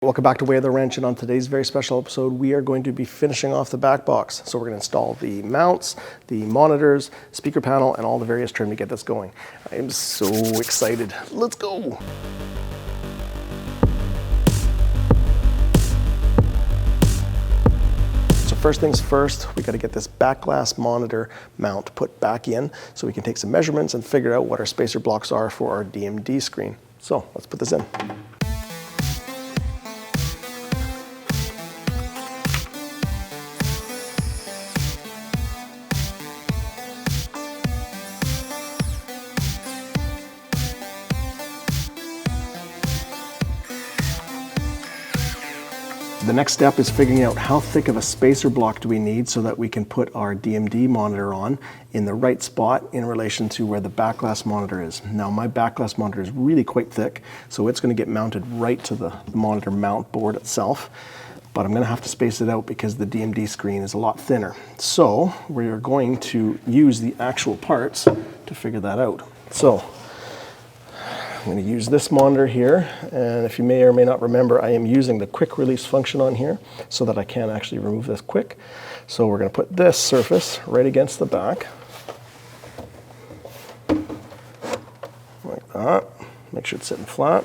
Welcome back to Way of the Wrench, and on today's very special episode we are going to be finishing off the back box. So we're going to install the mounts, the monitors, speaker panel, and all the various trim to get this going. I am so excited. Let's go! So first things first, we got to get this backglass monitor mount put back in so we can take some measurements and figure out what our spacer blocks are for our DMD screen. So let's put this in. The next step is figuring out how thick of a spacer block do we need so that we can put our DMD monitor on in the right spot in relation to where the backglass monitor is. Now my backglass monitor is really quite thick, so it's going to get mounted right to the monitor mount board itself, but I'm going to have to space it out because the DMD screen is a lot thinner. So we are going to use the actual parts to figure that out. So I'm going to use this monitor here, and if you may or may not remember, I am using the quick release function on here so that I can actually remove this quick. So we're going to put this surface right against the back, like that. Make sure it's sitting flat.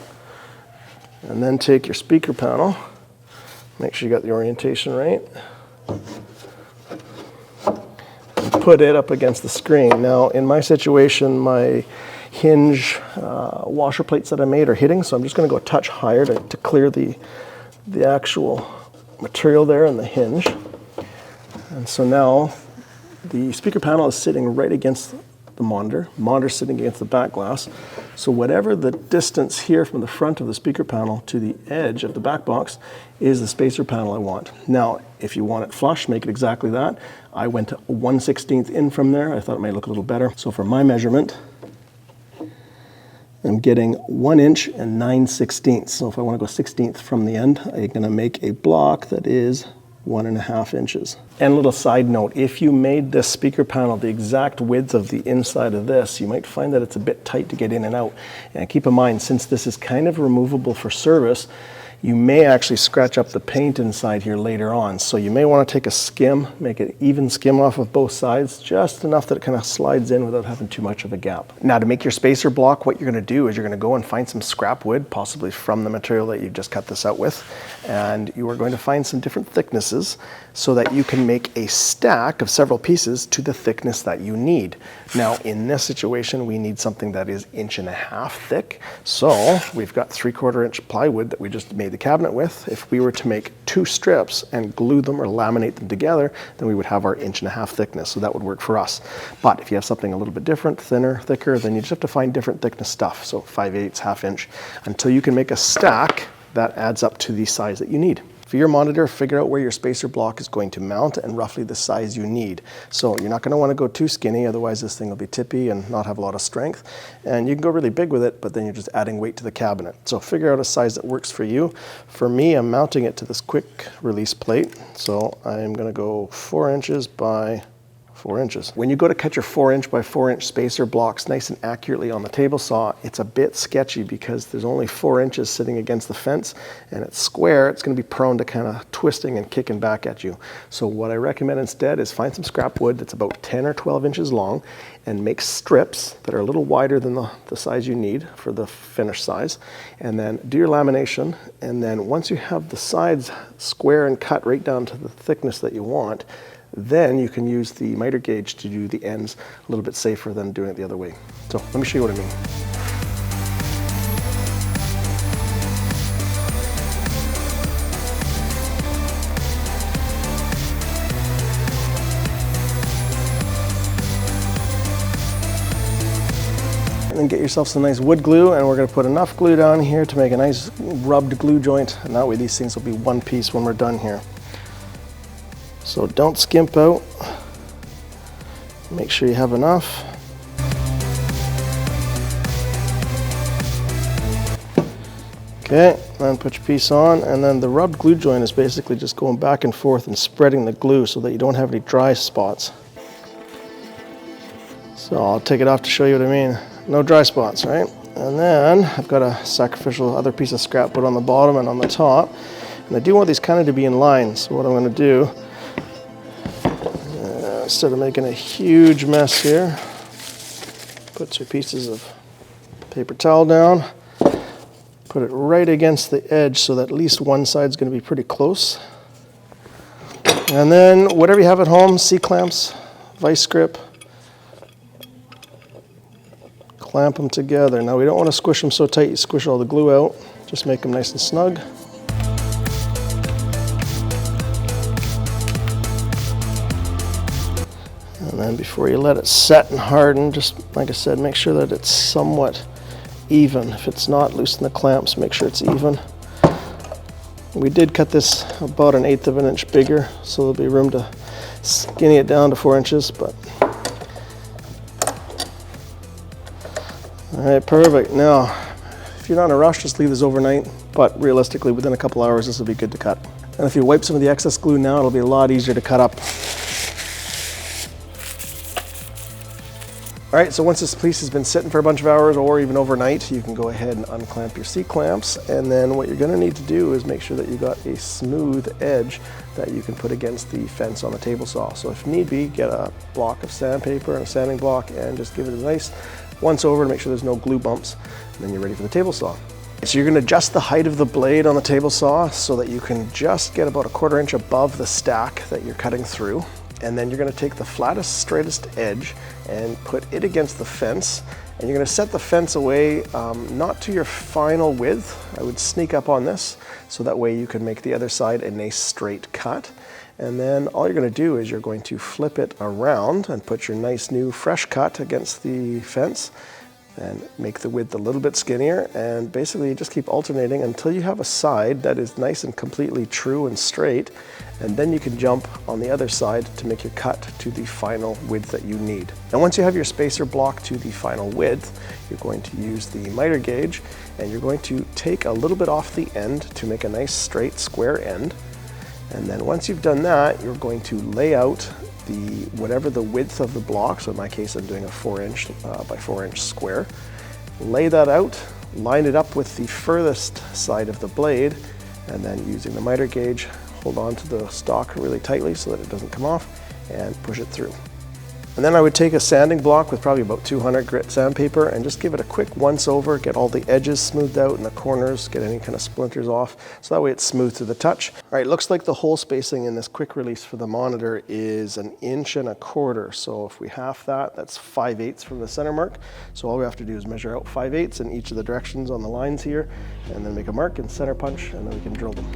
And then take your speaker panel, make sure you got the orientation right, and put it up against the screen. Now in my situation, my hinge washer plates that I made are hitting, so I'm just going to go a touch higher to clear the actual material there in the hinge. And so now the speaker panel is sitting right against the monitor sitting against the back glass. So whatever the distance here from the front of the speaker panel to the edge of the back box is the spacer panel I want. Now if you want it flush, make it exactly that. I went 1/16 in from there. I thought it might look a little better. So for my measurement, I'm getting 1 inch and 9/16. So if I want to go 16th from the end, I'm going to make a block that is 1.5 inches. And a little side note, if you made this speaker panel the exact width of the inside of this, you might find that it's a bit tight to get in and out. And keep in mind, since this is kind of removable for service, you may actually scratch up the paint inside here later on. So you may want to take a skim, make an even skim off of both sides, just enough that it kind of slides in without having too much of a gap. Now to make your spacer block, what you're going to do is you're going to go and find some scrap wood, possibly from the material that you've just cut this out with, and you are going to find some different thicknesses so that you can make a stack of several pieces to the thickness that you need. Now in this situation, we need something that is 1.5 inches thick. So we've got 3/4 inch plywood that we just made the cabinet with. If we were to make 2 strips and glue them or laminate them together, then we would have our 1.5 inch thickness. So that would work for us. But if you have something a little bit different, thinner, thicker, then you just have to find different thickness stuff. So 5/8, 1/2 inch, until you can make a stack that adds up to the size that you need. For your monitor, figure out where your spacer block is going to mount and roughly the size you need. So you're not going to want to go too skinny, otherwise this thing will be tippy and not have a lot of strength. And you can go really big with it, but then you're just adding weight to the cabinet. So figure out a size that works for you. For me, I'm mounting it to this quick release plate. So I'm going to go 4 inches by 4 inches. When you go to cut your 4 inch by 4 inch spacer blocks nice and accurately on the table saw, it's a bit sketchy because there's only 4 inches sitting against the fence, and it's square. It's going to be prone to kind of twisting and kicking back at you. So what I recommend instead is find some scrap wood that's about 10 or 12 inches long and make strips that are a little wider than the size you need for the finished size, and then do your lamination. And then once you have the sides square and cut right down to the thickness that you want, then you can use the miter gauge to do the ends a little bit safer than doing it the other way. So let me show you what I mean. And then get yourself some nice wood glue, and we're going to put enough glue down here to make a nice rubbed glue joint, and that way these things will be one piece when we're done here. So don't skimp out, make sure you have enough. Okay, then put your piece on, and then the rubbed glue joint is basically just going back and forth and spreading the glue so that you don't have any dry spots. So I'll take it off to show you what I mean. No dry spots, right? And then I've got a sacrificial other piece of scrap put on the bottom and on the top. And I do want these kind of to be in line. So what I'm going to do, instead of making a huge mess here, put 2 pieces of paper towel down, put it right against the edge so that at least one side's going to be pretty close. And then whatever you have at home, C-clamps, vice grip, clamp them together. Now we don't want to squish them so tight you squish all the glue out. Just make them nice and snug. And then before you let it set and harden, just like I said, make sure that it's somewhat even. If it's not, loosen the clamps, make sure it's even. We did cut this about 1/8 of an inch bigger, so there'll be room to skinny it down to 4 inches, but all right, perfect. Now, if you're not in a rush, just leave this overnight, but realistically, within a couple hours, this will be good to cut. And if you wipe some of the excess glue now, it'll be a lot easier to cut up. All right, so once this piece has been sitting for a bunch of hours or even overnight, you can go ahead and unclamp your C-clamps. And then what you're gonna need to do is make sure that you got a smooth edge that you can put against the fence on the table saw. So if need be, get a block of sandpaper and a sanding block and just give it a nice once over to make sure there's no glue bumps. And then you're ready for the table saw. So you're gonna adjust the height of the blade on the table saw so that you can just get about 1/4 inch above the stack that you're cutting through. And then you're going to take the flattest, straightest edge and put it against the fence. And you're going to set the fence away, not to your final width. I would sneak up on this, so that way you can make the other side a nice straight cut. And then all you're going to do is you're going to flip it around and put your nice new fresh cut against the fence and make the width a little bit skinnier. And basically you just keep alternating until you have a side that is nice and completely true and straight. And then you can jump on the other side to make your cut to the final width that you need. And once you have your spacer block to the final width, you're going to use the miter gauge and you're going to take a little bit off the end to make a nice straight square end. And then once you've done that, you're going to lay out whatever the width of the block, so in my case I'm doing a 4 inch by 4 inch square. Lay that out, line it up with the furthest side of the blade, and then using the miter gauge, hold on to the stock really tightly so that it doesn't come off, and push it through. And then I would take a sanding block with probably about 200 grit sandpaper and just give it a quick once over, get all the edges smoothed out and the corners, get any kind of splinters off, so that way it's smooth to the touch. All right, looks like the hole spacing in this quick release for the monitor is 1 1/4 inches. So if we half that, that's 5/8 from the center mark. So all we have to do is measure out 5/8 in each of the directions on the lines here, and then make a mark and center punch, and then we can drill them.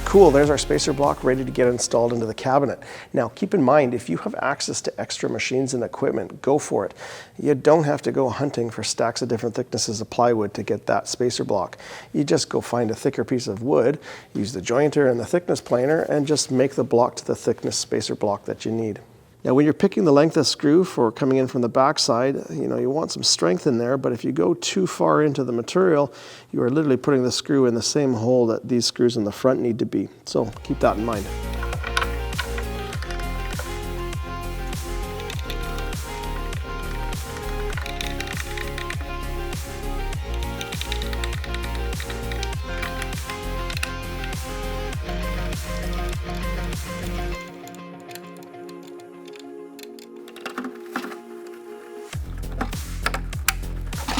Cool, there's our spacer block ready to get installed into the cabinet. Now keep in mind, if you have access to extra machines and equipment, go for it. You don't have to go hunting for stacks of different thicknesses of plywood to get that spacer block. You just go find a thicker piece of wood, use the jointer and the thickness planer, and just make the block to the thickness spacer block that you need. Now when you're picking the length of screw for coming in from the back side, you want some strength in there, but if you go too far into the material, you are literally putting the screw in the same hole that these screws in the front need to be. So keep that in mind.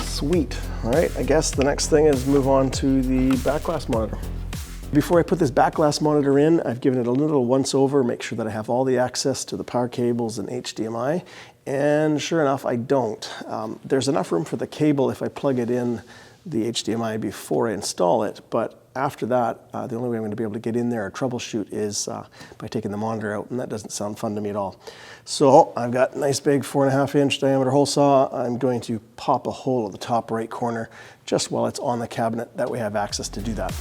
Sweet. All right, I guess the next thing is move on to the backglass monitor. Before I put this backglass monitor in, I've given it a little once over, make sure that I have all the access to the power cables and HDMI, and sure enough, I don't. There's enough room for the cable if I plug it in the HDMI before I install it, but after that, the only way I'm going to be able to get in there or troubleshoot is by taking the monitor out, and that doesn't sound fun to me at all. So I've got a nice big 4.5 inch diameter hole saw. I'm going to pop a hole at the top right corner just while it's on the cabinet. That way I have access to do that.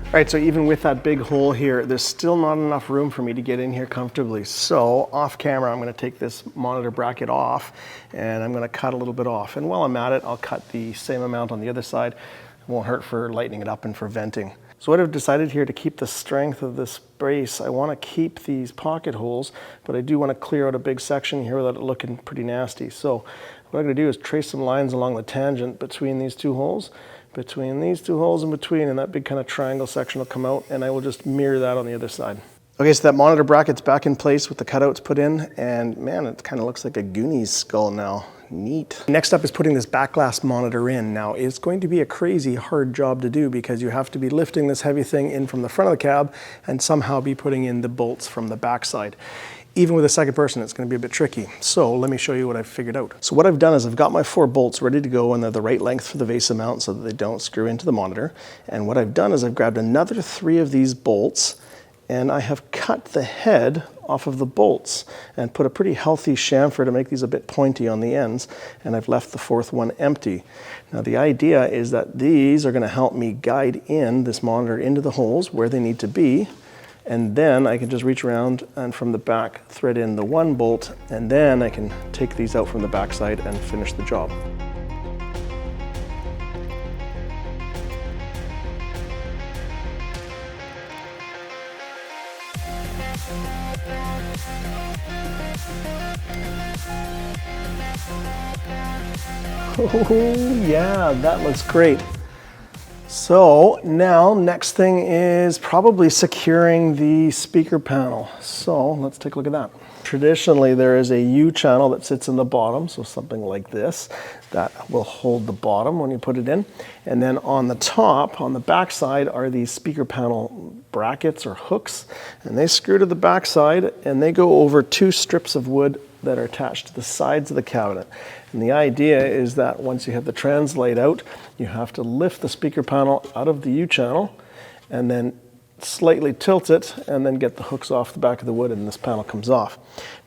All right, so even with that big hole here, there's still not enough room for me to get in here comfortably. So off camera, I'm gonna take this monitor bracket off and I'm gonna cut a little bit off. And while I'm at it, I'll cut the same amount on the other side. It won't hurt for lightening it up and for venting. So what I've decided here to keep the strength of this brace, I wanna keep these pocket holes, but I do wanna clear out a big section here without it looking pretty nasty. So what I'm gonna do is trace some lines along the tangent between these two holes, in between, and that big kind of triangle section will come out, and I will just mirror that on the other side. Okay, so that monitor bracket's back in place with the cutouts put in, and man, it kind of looks like a Goonies skull now. Neat. Next up is putting this backglass monitor in. Now, it's going to be a crazy hard job to do because you have to be lifting this heavy thing in from the front of the cab and somehow be putting in the bolts from the backside. Even with a second person, it's going to be a bit tricky. So let me show you what I've figured out. So what I've done is I've got my 4 bolts ready to go, and they're the right length for the VESA mount so that they don't screw into the monitor. And what I've done is I've grabbed another 3 of these bolts, and I have cut the head off of the bolts and put a pretty healthy chamfer to make these a bit pointy on the ends, and I've left the 4th one empty. Now the idea is that these are going to help me guide in this monitor into the holes where they need to be, and then I can just reach around and from the back thread in the 1 bolt, and then I can take these out from the back side and finish the job. Oh yeah, that looks great. So now, next thing is probably securing the speaker panel. So let's take a look at that. Traditionally, there is a U channel that sits in the bottom, so something like this, that will hold the bottom when you put it in. And then on the top, on the back side, are these speaker panel brackets or hooks, and they screw to the back side, and they go over 2 strips of wood that are attached to the sides of the cabinet. And the idea is that once you have the translate out, you have to lift the speaker panel out of the U channel and then slightly tilt it and then get the hooks off the back of the wood, and this panel comes off.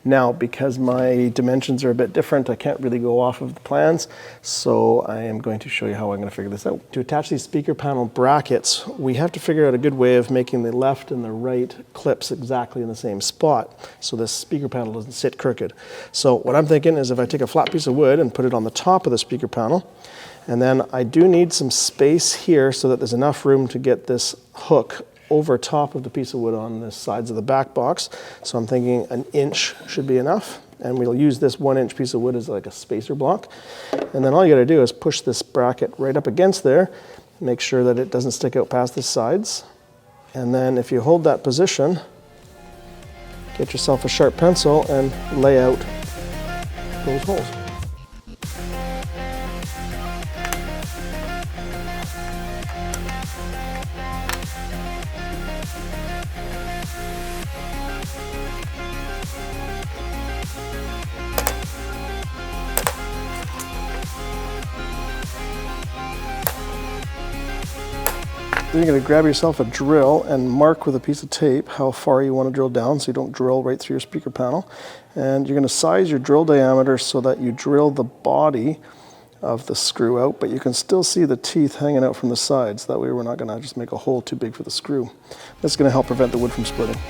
Now, because my dimensions are a bit different, I can't really go off of the plans, so I am going to show you how I'm going to figure this out. To attach these speaker panel brackets, we have to figure out a good way of making the left and the right clips exactly in the same spot so this speaker panel doesn't sit crooked. So what I'm thinking is if I take a flat piece of wood and put it on the top of the speaker panel, and then I do need some space here so that there's enough room to get this hook over top of the piece of wood on the sides of the back box. So I'm thinking 1 inch should be enough, and we'll use this 1 inch piece of wood as like a spacer block. And then all you gotta do is push this bracket right up against there, make sure that it doesn't stick out past the sides. And then if you hold that position, get yourself a sharp pencil and lay out those holes. Then you're going to grab yourself a drill and mark with a piece of tape how far you want to drill down so you don't drill right through your speaker panel. And you're going to size your drill diameter so that you drill the body of the screw out, but you can still see the teeth hanging out from the sides. That way we're not going to just make a hole too big for the screw. That's going to help prevent the wood from splitting.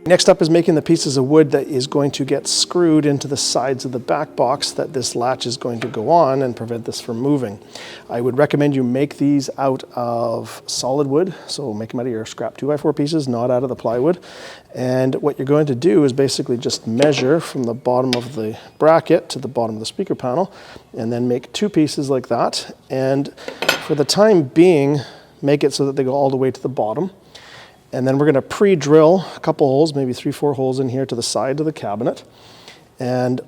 Next up is making the pieces of wood that is going to get screwed into the sides of the back box that this latch is going to go on and prevent this from moving. I would recommend you make these out of solid wood, so make them out of your scrap 2x4 pieces, not out of the plywood. And what you're going to do is basically just measure from the bottom of the bracket to the bottom of the speaker panel, and then make 2 pieces like that. And for the time being, make it so that they go all the way to the bottom. And then we're going to pre-drill a couple holes, maybe 3-4 holes in here to the side of the cabinet. And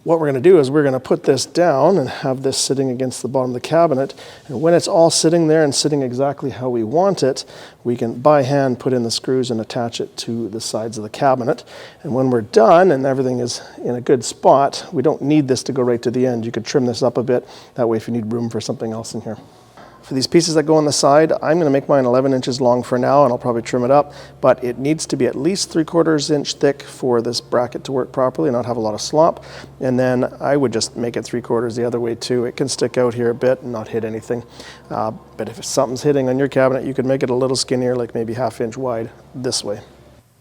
what we're going to do is we're going to put this down and have this sitting against the bottom of the cabinet. And when it's all sitting there and sitting exactly how we want it, we can by hand put in the screws and attach it to the sides of the cabinet. And when we're done and everything is in a good spot, we don't need this to go right to the end. You could trim this up a bit. That way if you need room for something else in here. For these pieces that go on the side, I'm going to make mine 11 inches long for now, and I'll probably trim it up, but it needs to be at least 3/4 inch thick for this bracket to work properly and not have a lot of slop. And then I would just make it 3/4 the other way too. It can stick out here a bit and not hit anything. But if something's hitting on your cabinet, you could make it a little skinnier, like maybe 1/2 inch wide this way.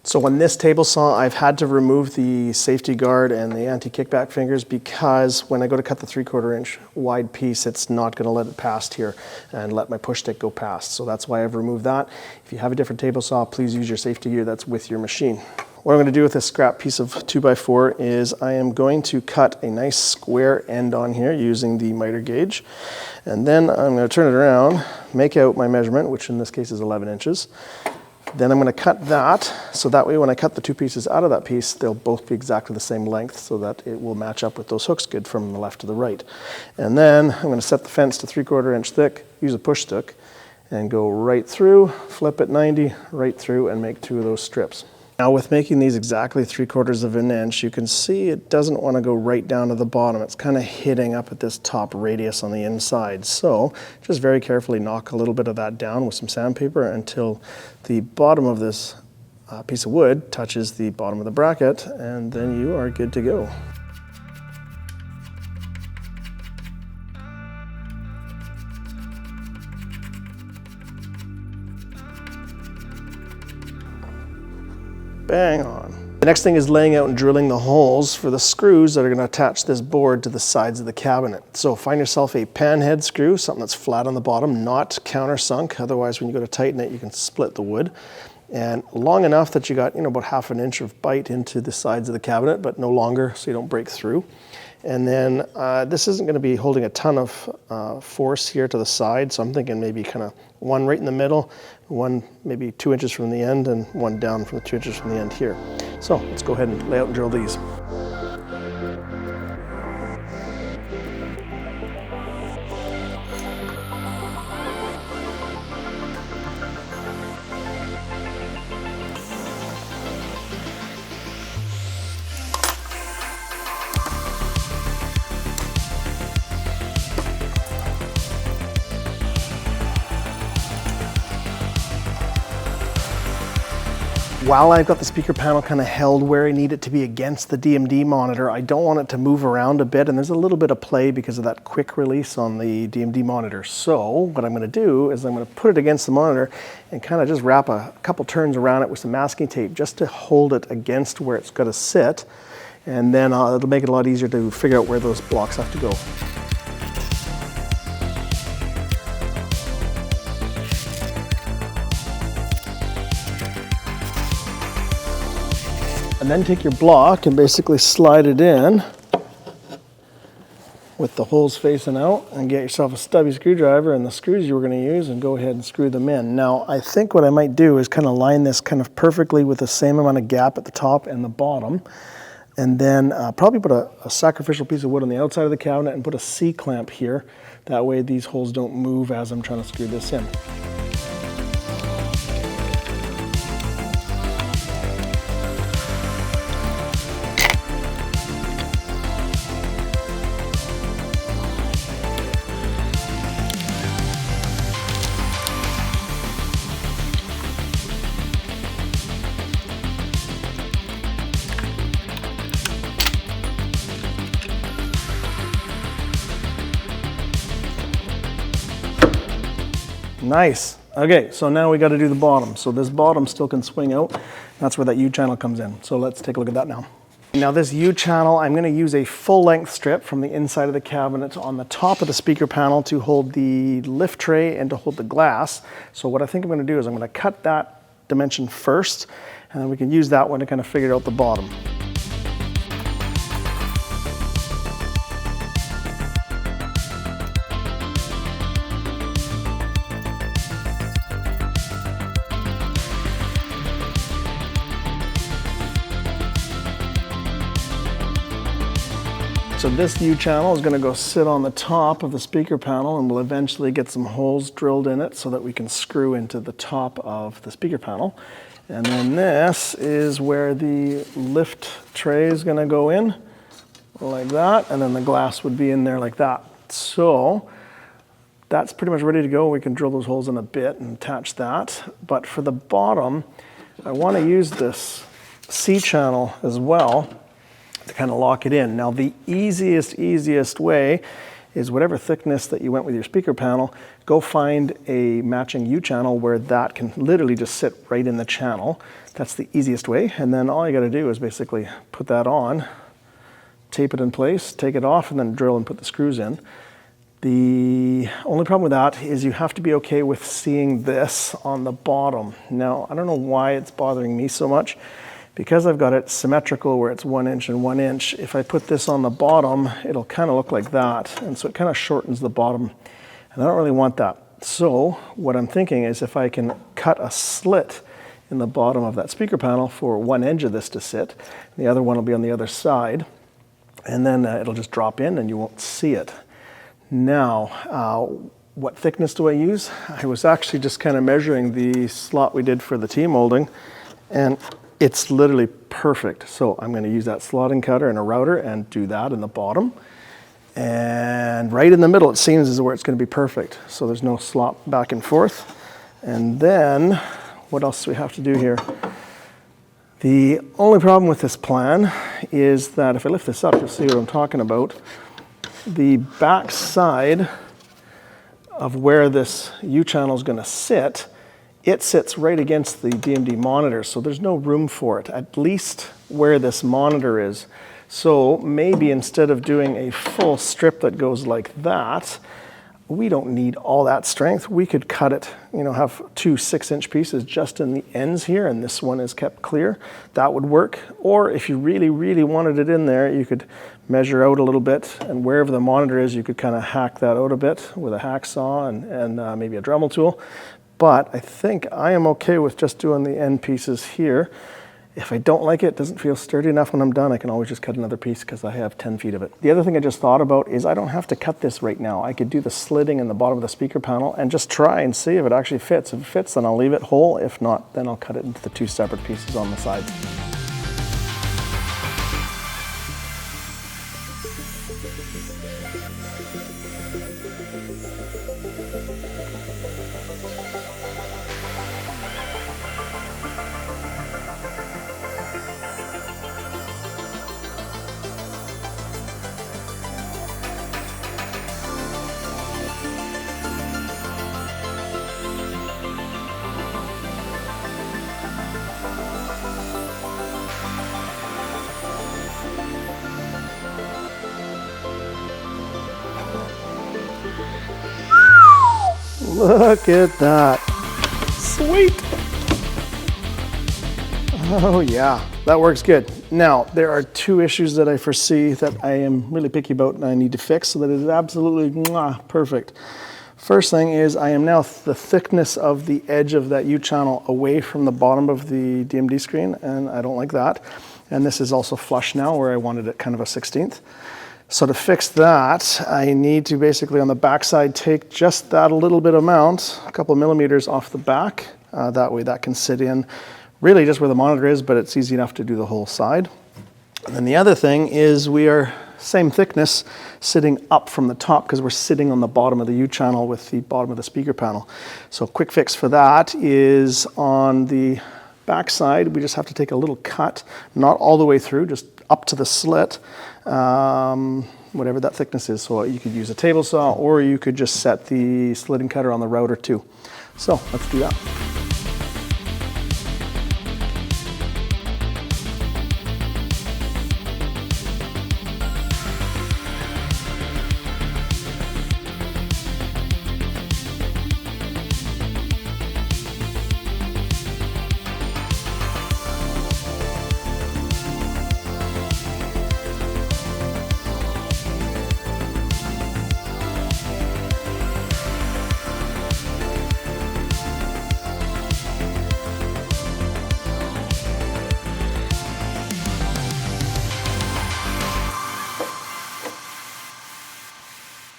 So on this table saw, I've had to remove the safety guard and the anti-kickback fingers because when I go to cut the 3/4 inch wide piece, it's not going to let it past here and let my push stick go past. So that's why I've removed that. If you have a different table saw, please use your safety gear that's with your machine. What I'm going to do with this scrap piece of 2x4 is I am going to cut a nice square end on here using the miter gauge. And then I'm going to turn it around, make out my measurement, which in this case is 11 inches. Then I'm going to cut that, so that way when I cut the 2 pieces out of that piece, they'll both be exactly the same length so that it will match up with those hooks good from the left to the right. And then I'm going to set the fence to 3/4 inch thick, use a push stick, and go right through, flip it 90, right through, and make 2 of those strips. Now with making these exactly 3/4 inch, you can see it doesn't want to go right down to the bottom. It's kind of hitting up at this top radius on the inside. So just very carefully knock a little bit of that down with some sandpaper until the bottom of this piece of wood touches the bottom of the bracket, and then you are good to go. Bang on. The next thing is laying out and drilling the holes for the screws that are going to attach this board to the sides of the cabinet. So find yourself a panhead screw, something that's flat on the bottom, not countersunk. Otherwise, when you go to tighten it, you can split the wood. And long enough that you got, about 1/2 inch of bite into the sides of the cabinet, but no longer so you don't break through. And then this isn't going to be holding a ton of force here to the side, so I'm thinking maybe kind of one right in the middle, one maybe 2 inches from the end, and one down from the 2 inches from the end here. So let's go ahead and lay out and drill these. While I've got the speaker panel kind of held where I need it to be against the DMD monitor, I don't want it to move around a bit, and there's a little bit of play because of that quick release on the DMD monitor. So what I'm going to do is I'm going to put it against the monitor and kind of just wrap a couple turns around it with some masking tape just to hold it against where it's going to sit, and then it'll make it a lot easier to figure out where those blocks have to go. And then take your block and basically slide it in with the holes facing out, and get yourself a stubby screwdriver and the screws you were going to use, and go ahead and screw them in. Now I think what I might do is kind of line this kind of perfectly with the same amount of gap at the top and the bottom, and then probably put a sacrificial piece of wood on the outside of the cabinet and put a C-clamp here. That way these holes don't move as I'm trying to screw this in. Nice. Okay, so now we got to do the bottom. So this bottom still can swing out. That's where that U channel comes in. So let's take a look at that now. Now this U channel, I'm going to use a full length strip from the inside of the cabinet on the top of the speaker panel to hold the lift tray and to hold the glass. So what I think I'm going to do is I'm going to cut that dimension first, and then we can use that one to kind of figure out the bottom. So this U channel is going to go sit on the top of the speaker panel, and we'll eventually get some holes drilled in it so that we can screw into the top of the speaker panel. And then this is where the lift tray is going to go in, like that, and then the glass would be in there like that. So that's pretty much ready to go. We can drill those holes in a bit and attach that. But for the bottom, I want to use this C channel as well to kind of lock it in. Now the easiest way is whatever thickness that you went with your speaker panel, go find a matching U channel where that can literally just sit right in the channel. That's the easiest way. And then all you got to do is basically put that on, tape it in place, take it off, and then drill and put the screws in. The only problem with that is you have to be okay with seeing this on the bottom. Now, I don't know why it's bothering me so much. Because I've got it symmetrical where it's 1 inch and 1 inch, if I put this on the bottom, it'll kind of look like that. And so it kind of shortens the bottom. And I don't really want that. So what I'm thinking is if I can cut a slit in the bottom of that speaker panel for one edge of this to sit, the other one will be on the other side, and then it'll just drop in and you won't see it. Now, what thickness do I use? I was actually just kind of measuring the slot we did for the T-molding, and it's literally perfect. So I'm going to use that slotting cutter and a router and do that in the bottom. And right in the middle, it seems, is where it's going to be perfect. So there's no slop back and forth. And then, what else do we have to do here? The only problem with this plan is that if I lift this up, you'll see what I'm talking about. The back side of where this U channel is going to sit, it sits right against the DMD monitor, so there's no room for it, at least where this monitor is. So maybe instead of doing a full strip that goes like that, we don't need all that strength. We could cut it, have 2 6-inch pieces just in the ends here, and this one is kept clear. That would work. Or if you really wanted it in there, you could measure out a little bit, and wherever the monitor is, you could kind of hack that out a bit with a hacksaw and maybe a Dremel tool. But I think I am okay with just doing the end pieces here. If I don't like it, it doesn't feel sturdy enough when I'm done, I can always just cut another piece because I have 10 feet of it. The other thing I just thought about is I don't have to cut this right now. I could do the slitting in the bottom of the speaker panel and just try and see if it actually fits. If it fits, then I'll leave it whole. If not, then I'll cut it into the 2 separate pieces on the sides. Look at that. Sweet. Oh yeah, that works good. Now, there are 2 issues that I foresee that I am really picky about and I need to fix so that it is absolutely perfect. First thing is I am now the thickness of the edge of that U channel away from the bottom of the DMD screen, and I don't like that. And this is also flush now where I wanted it kind of a 1/16. So to fix that, I need to basically on the back side take just that a little bit amount, a couple of millimeters off the back. That way that can sit in really just where the monitor is, but it's easy enough to do the whole side. And then the other thing is we are same thickness sitting up from the top because we're sitting on the bottom of the U channel with the bottom of the speaker panel. So quick fix for that is on the back side, we just have to take a little cut, not all the way through, just up to the slit, whatever that thickness is. So you could use a table saw or you could just set the slitting cutter on the router too. So let's do that.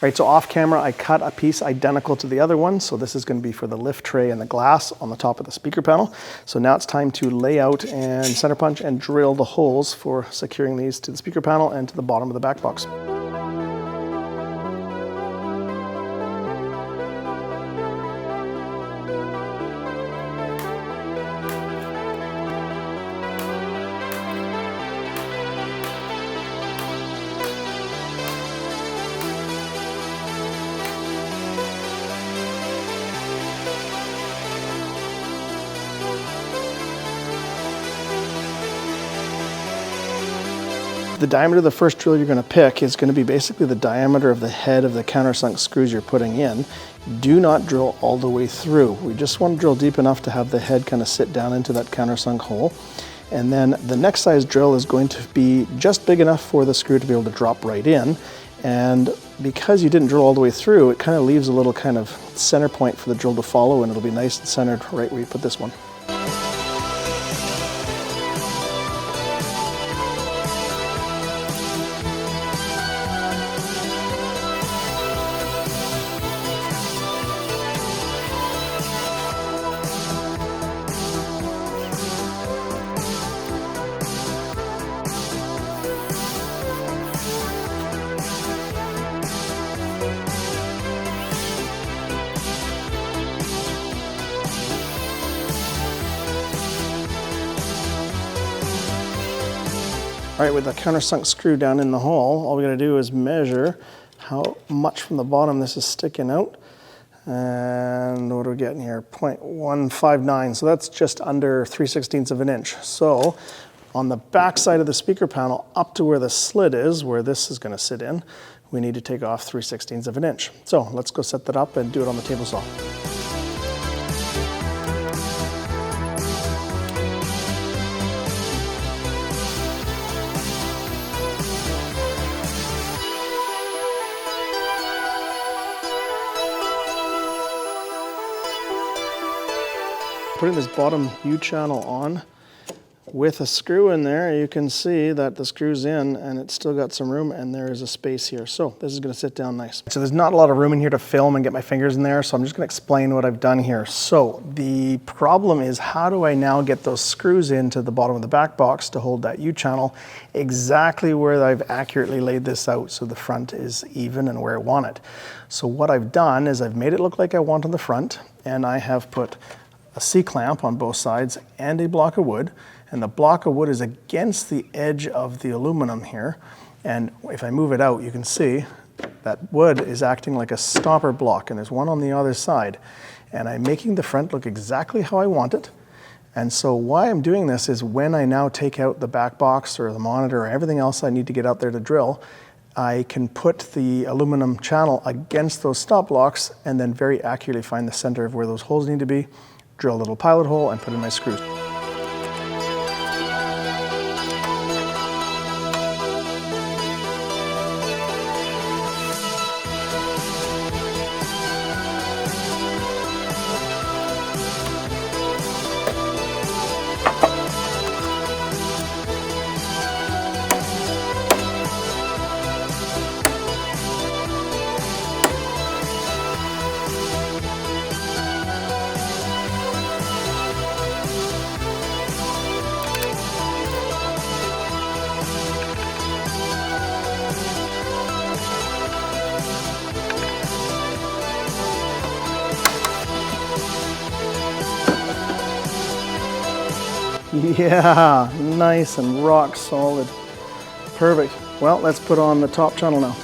Right, so off camera, I cut a piece identical to the other one. So this is going to be for the lift tray and the glass on the top of the speaker panel. So now it's time to lay out and center punch and drill the holes for securing these to the speaker panel and to the bottom of the back box. The diameter of the first drill you're going to pick is going to be basically the diameter of the head of the countersunk screws you're putting in. Do not drill all the way through. We just want to drill deep enough to have the head kind of sit down into that countersunk hole. And then the next size drill is going to be just big enough for the screw to be able to drop right in. And because you didn't drill all the way through, it kind of leaves a little kind of center point for the drill to follow, and it'll be nice and centered right where you put this one. All right, with the countersunk screw down in the hole, all we gotta do is measure how much from the bottom this is sticking out. And what are we getting here? 0.159, so that's just under 3/16 of an inch. So on the back side of the speaker panel, up to where the slit is, where this is gonna sit in, we need to take off 3/16 of an inch. So let's go set that up and do it on the table saw. Putting this bottom U-channel on with a screw in there, you can see that the screw's in and it's still got some room, and there is a space here. So this is going to sit down nice. So there's not a lot of room in here to film and get my fingers in there, so I'm just going to explain what I've done here. So the problem is, how do I now get those screws into the bottom of the back box to hold that U-channel exactly where I've accurately laid this out so the front is even and where I want it? So what I've done is I've made it look like I want on the front, and I have put a C-clamp on both sides and a block of wood, and the block of wood is against the edge of the aluminum here, and if I move it out, you can see that wood is acting like a stopper block, and there's one on the other side, and I'm making the front look exactly how I want it. And so why I'm doing this is, when I now take out the back box or the monitor or everything else I need to get out there to drill, I can put the aluminum channel against those stop blocks and then very accurately find the center of where those holes need to be, drill a little pilot hole, and put in my screws. Yeah, nice and rock solid. Perfect. Well, let's put on the top channel now.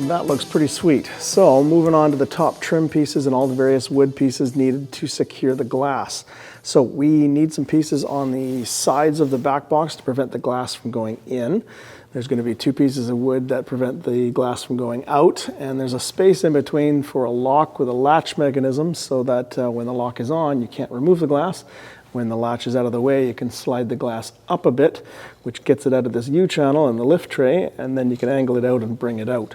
That looks pretty sweet. So moving on to the top trim pieces and all the various wood pieces needed to secure the glass. So we need some pieces on the sides of the back box to prevent the glass from going in. There's going to be 2 pieces of wood that prevent the glass from going out, and there's a space in between for a lock with a latch mechanism so that when the lock is on, you can't remove the glass. When the latch is out of the way, you can slide the glass up a bit, which gets it out of this U-channel and the lift tray, and then you can angle it out and bring it out.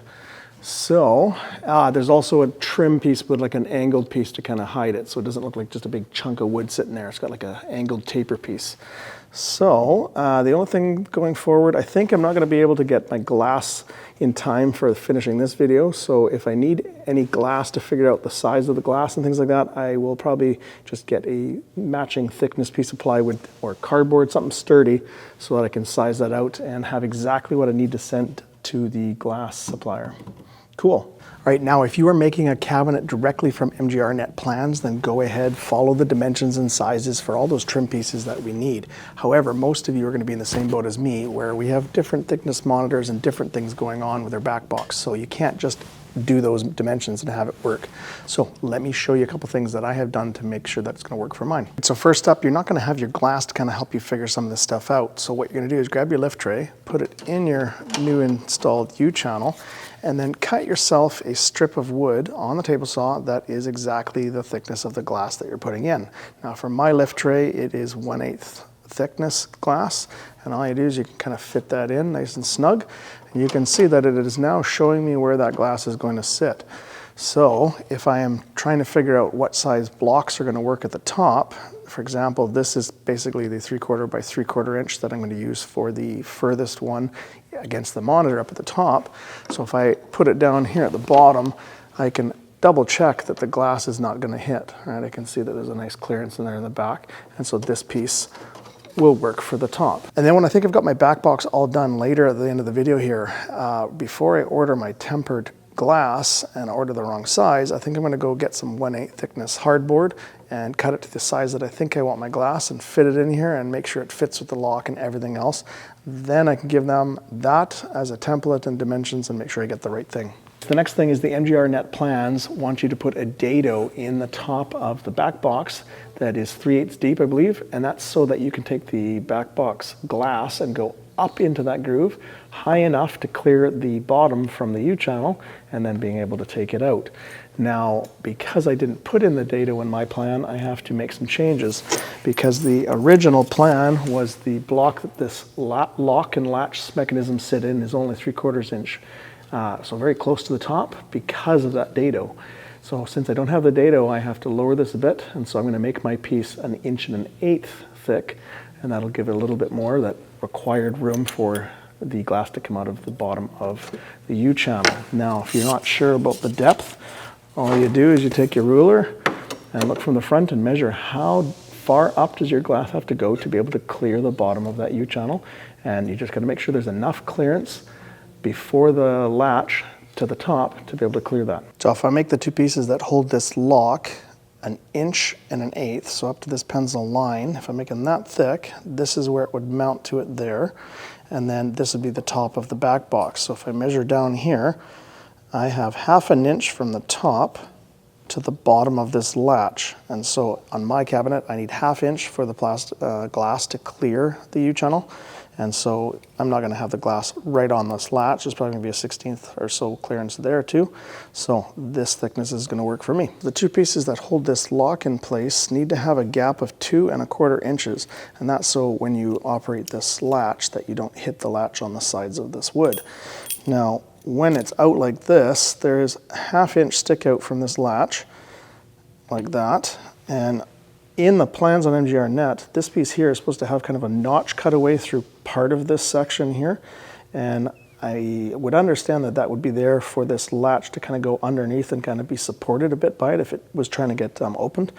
So there's also a trim piece with like an angled piece to kind of hide it, so it doesn't look like just a big chunk of wood sitting there. It's got like an angled taper piece. So the only thing going forward, I think I'm not going to be able to get my glass in time for finishing this video. So if I need any glass to figure out the size of the glass and things like that, I will probably just get a matching thickness piece of plywood or cardboard, something sturdy, so that I can size that out and have exactly what I need to send to the glass supplier. Cool. All right, now if you are making a cabinet directly from MGRNet plans, then go ahead, follow the dimensions and sizes for all those trim pieces that we need. However, most of you are going to be in the same boat as me, where we have different thickness monitors and different things going on with our back box, so you can't just do those dimensions and have it work. So let me show you a couple things that I have done to make sure that it's going to work for mine. So first up, you're not going to have your glass to kind of help you figure some of this stuff out. So what you're going to do is grab your lift tray, put it in your new installed U-channel, and then cut yourself a strip of wood on the table saw that is exactly the thickness of the glass that you're putting in. Now for my lift tray, it is 1/8 thickness glass, and all you do is you can kind of fit that in nice and snug, and you can see that it is now showing me where that glass is going to sit. So if I am trying to figure out what size blocks are going to work at the top, for example, this is basically the 3/4 by 3/4 inch that I'm going to use for the furthest one against the monitor up at the top. So if I put it down here at the bottom, I can double check that the glass is not going to hit. Right? I can see that there's a nice clearance in there in the back, and so this piece will work for the top. And then when I think I've got my back box all done later at the end of the video here, before I order my tempered glass and order the wrong size, I think I'm going to go get some 1/8 thickness hardboard and cut it to the size that I think I want my glass and fit it in here and make sure it fits with the lock and everything else. Then I can give them that as a template and dimensions and make sure I get the right thing. The next thing is the MGRNet plans want you to put a dado in the top of the back box that is 3/8 deep, I believe, and that's so that you can take the back box glass and go up into that groove high enough to clear the bottom from the U-channel and then being able to take it out. Now, because I didn't put in the dado in my plan, I have to make some changes, because the original plan was the block that this lock and latch mechanism sit in is only 3/4 inch. So very close to the top because of that dado. So since I don't have the dado, I have to lower this a bit, and so I'm going to make my piece 1 1/8 inches thick, and that'll give it a little bit more, that required room for the glass to come out of the bottom of the U-channel. Now, if you're not sure about the depth, all you do is you take your ruler and look from the front and measure how far up does your glass have to go to be able to clear the bottom of that U-channel, and you just got to make sure there's enough clearance before the latch to the top to be able to clear that. So if I make the 2 pieces that hold this lock 1 1/8 inches, so up to this pencil line, if I'm making that thick, this is where it would mount to it there, and then this would be the top of the back box. So if I measure down here, I have 1/2 inch from the top to the bottom of this latch, and so on my cabinet I need 1/2 inch for the glass to clear the U-channel. And so I'm not going to have the glass right on this latch. There's probably going to be a 1/16 or so clearance there too. So this thickness is going to work for me. The 2 pieces that hold this lock in place need to have a gap of 2 1/4 inches. And that's so when you operate this latch that you don't hit the latch on the sides of this wood. Now, when it's out like this, there's 1/2 inch stick out from this latch like that. And in the plans on MGRNet, this piece here is supposed to have kind of a notch cut away through part of this section here, and I would understand that that would be there for this latch to kind of go underneath and kind of be supported a bit by it if it was trying to get opened.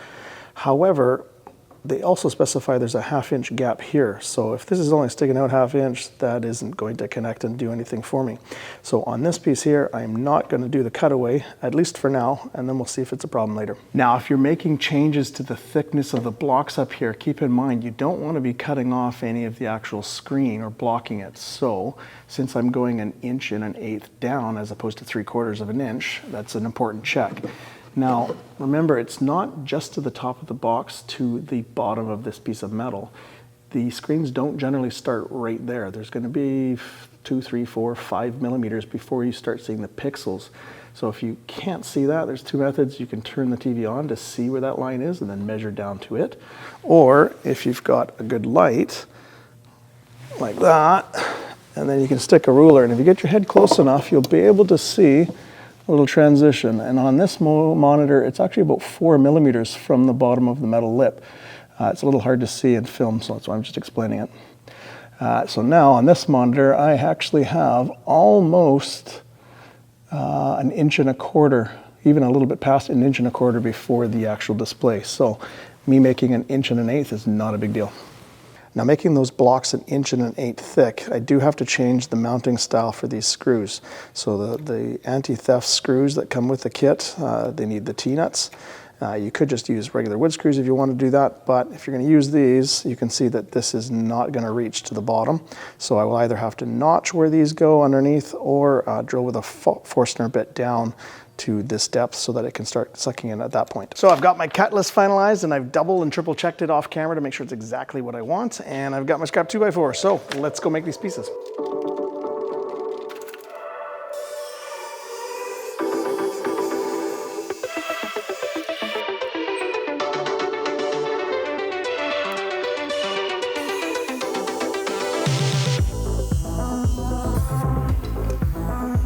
However, they also specify there's a 1/2 inch gap here. So if this is only sticking out 1/2 inch, that isn't going to connect and do anything for me. So on this piece here, I'm not going to do the cutaway, at least for now, and then we'll see if it's a problem later. Now, if you're making changes to the thickness of the blocks up here, keep in mind you don't want to be cutting off any of the actual screen or blocking it. So since I'm going 1 1/8 down as opposed to 3/4 of an inch, that's an important check. Now, remember, it's not just to the top of the box to the bottom of this piece of metal. The screens don't generally start right there. There's going to be 2, 3, 4, 5 millimeters before you start seeing the pixels. So if you can't see that, there's 2 methods. You can turn the TV on to see where that line is and then measure down to it. Or if you've got a good light, like that, and then you can stick a ruler. And if you get your head close enough, you'll be able to see a little transition. And on this monitor, it's actually about 4 millimeters from the bottom of the metal lip. It's a little hard to see in film, so that's why I'm just explaining it. So now on this monitor, I actually have almost 1 1/4 inch, even a little bit past 1 1/4 inch before the actual display. So me making 1 1/8 is not a big deal. Now, making those blocks 1 1/8 thick, I do have to change the mounting style for these screws. So the anti-theft screws that come with the kit, they need the T-nuts. You could just use regular wood screws if you want to do that, but if you're going to use these, you can see that this is not going to reach to the bottom. So I will either have to notch where these go underneath or drill with a Forstner bit down to this depth so that it can start sucking in at that point. So I've got my cut list finalized and I've double and triple checked it off camera to make sure it's exactly what I want. And I've got my scrap 2x4. So let's go make these pieces.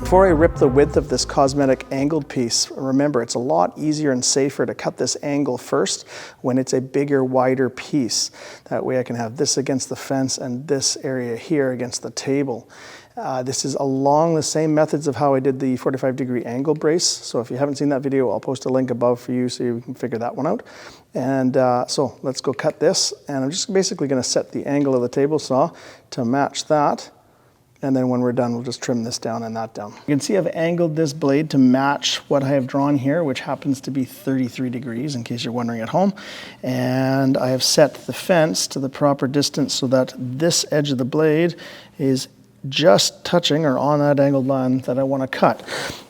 Before I rip the width of this cosmetic angled piece, remember it's a lot easier and safer to cut this angle first when it's a bigger, wider piece. That way I can have this against the fence and this area here against the table. This is along the same methods of how I did the 45-degree angle brace. So if you haven't seen that video, I'll post a link above for you so you can figure that one out. And so let's go cut this. And I'm just basically going to set the angle of the table saw to match that. And then when we're done, we'll just trim this down and that down. You can see I've angled this blade to match what I have drawn here, which happens to be 33 degrees, in case you're wondering at home. And I have set the fence to the proper distance so that this edge of the blade is just touching or on that angled line that I want to cut.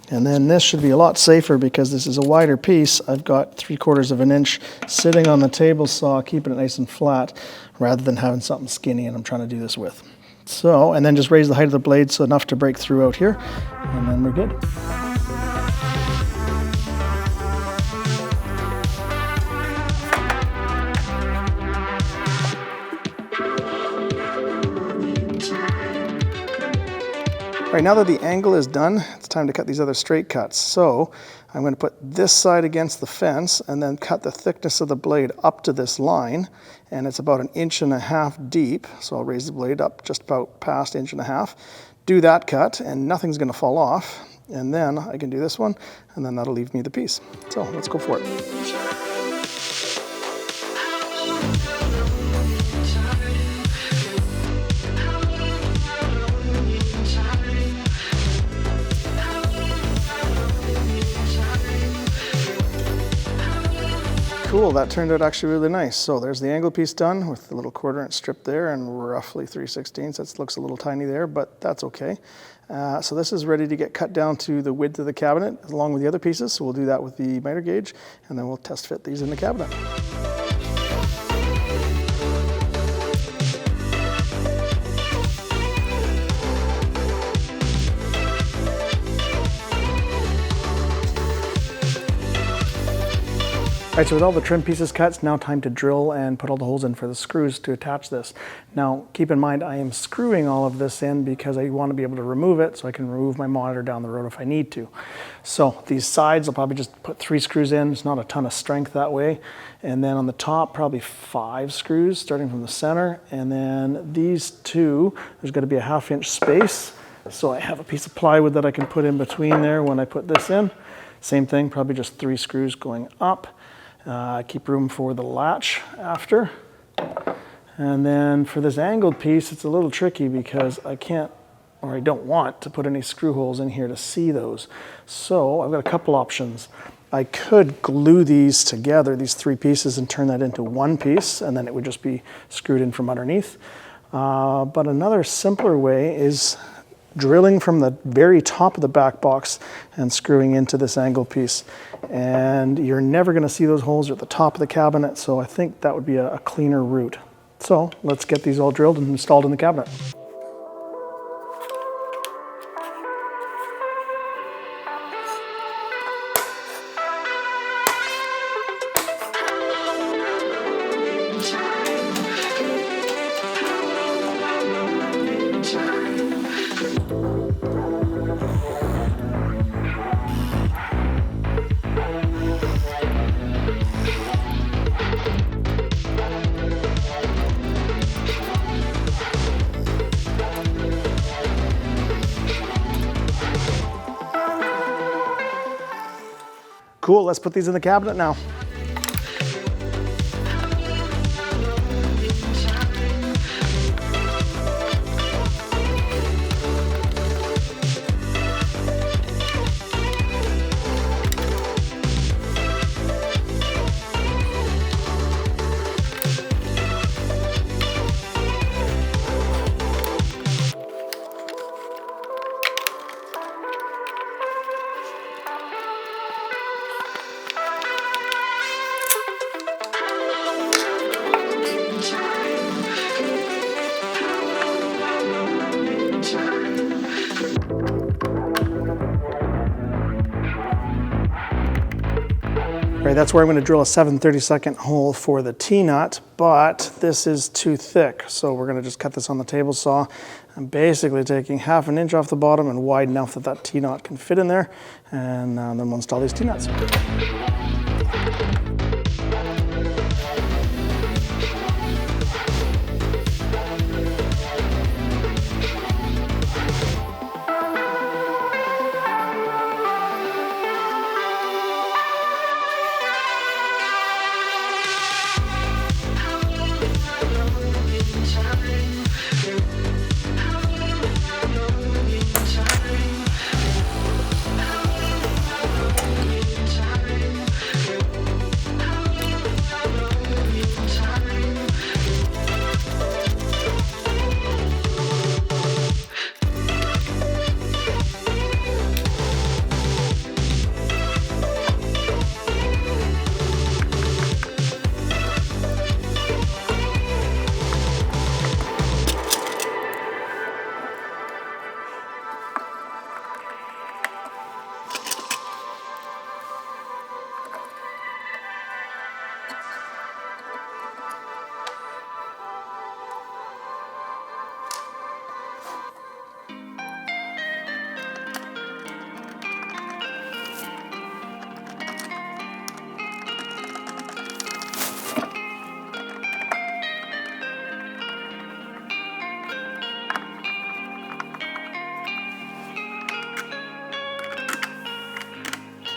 And then this should be a lot safer because this is a wider piece. I've got 3/4 of an inch sitting on the table saw, keeping it nice and flat, rather than having something skinny and I'm trying to do this with. So, and then just raise the height of the blade so enough to break through out here, and then we're good. All right, now that the angle is done, it's time to cut these other straight cuts. So I'm going to put this side against the fence and then cut the thickness of the blade up to this line. And it's about 1.5 inches deep. So I'll raise the blade up just about past 1.5 inches. Do that cut and nothing's going to fall off. And then I can do this one and then that'll leave me the piece. So let's go for it. Cool, that turned out actually really nice. So there's the angle piece done with the little 1/4 inch strip there and roughly 3/16. That looks a little tiny there, but that's okay. So this is ready to get cut down to the width of the cabinet along with the other pieces. So we'll do that with the miter gauge and then we'll test fit these in the cabinet. All right, so with all the trim pieces cut, it's now time to drill and put all the holes in for the screws to attach this. Now, keep in mind, I am screwing all of this in because I want to be able to remove it so I can remove my monitor down the road if I need to. So these sides, I'll probably just put 3 screws in. It's not a ton of strength that way. And then on the top, probably 5 screws starting from the center. And then these 2, there's going to be a 1/2 inch space. So I have a piece of plywood that I can put in between there when I put this in. Same thing, probably just 3 screws going up. Keep room for the latch after. And then for this angled piece, it's a little tricky because I can't, or I don't want to put any screw holes in here to see those. So I've got a couple options. I could glue these together, these three pieces, and turn that into one piece, and then it would just be screwed in from underneath. But another simpler way is drilling from the very top of the back box and screwing into this angle piece. And you're never going to see those holes at the top of the cabinet, so I think that would be a cleaner route. So let's get these all drilled and installed in the cabinet. Cool, let's put these in the cabinet now. Right, that's where I'm going to drill a 7/32 hole for the T-nut, but this is too thick, so we're going to just cut this on the table saw. I'm basically taking 1/2 inch off the bottom and wide enough that that T-nut can fit in there, and then we'll install these T-nuts.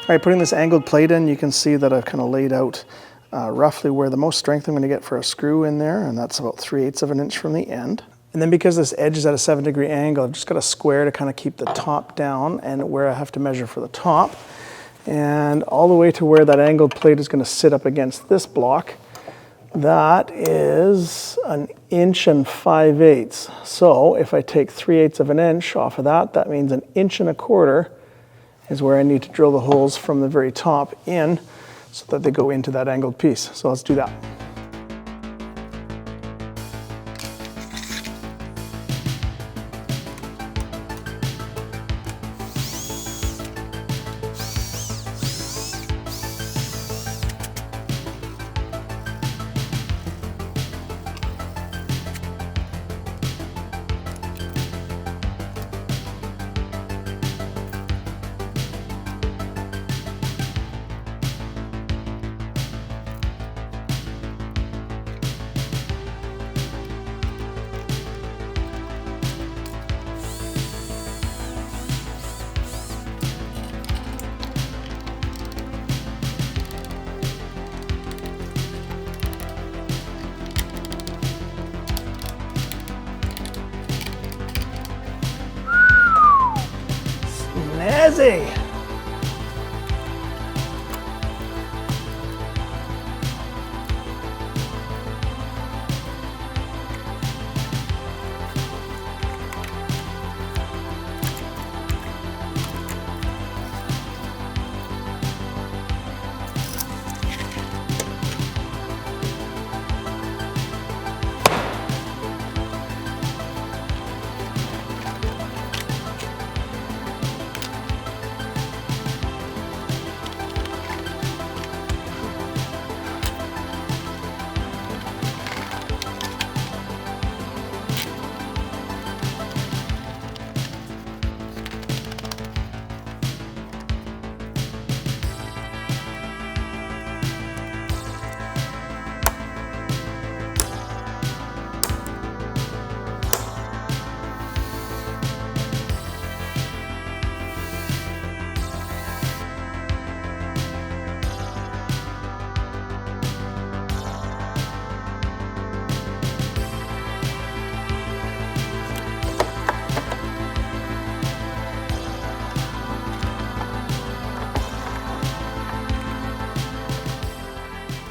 All right, putting this angled plate in, you can see that I've kind of laid out roughly where the most strength I'm going to get for a screw in there, and that's about 3/8 of an inch from the end. And then because this edge is at a 7-degree angle, I've just got a square to kind of keep the top down and where I have to measure for the top. And all the way to where that angled plate is going to sit up against this block. That is 1 5/8 inches. So if I take 3/8 of an inch off of that, that means 1 1/4 inches is where I need to drill the holes from the very top in so that they go into that angled piece. So let's do that. busy.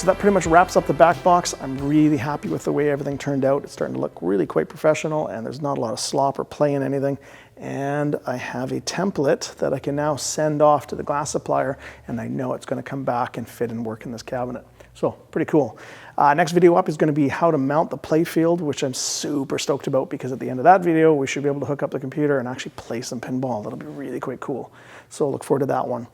So that pretty much wraps up the back box. I'm really happy with the way everything turned out. It's starting to look really quite professional, and there's not a lot of slop or play in anything. And I have a template that I can now send off to the glass supplier, and I know it's going to come back and fit and work in this cabinet. So pretty cool. Next video up is going to be how to mount the play field, which I'm super stoked about, because at the end of that video, we should be able to hook up the computer and actually play some pinball. That'll be really quite cool. So look forward to that one.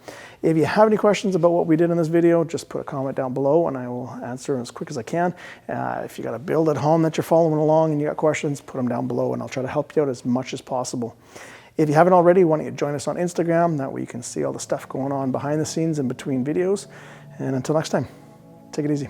If you have any questions about what we did in this video, just put a comment down below and I will answer as quick as I can. If you got a build at home that you're following along and you got questions, put them down below and I'll try to help you out as much as possible. If you haven't already, why don't you join us on Instagram? That way you can see all the stuff going on behind the scenes in between videos. And until next time, take it easy.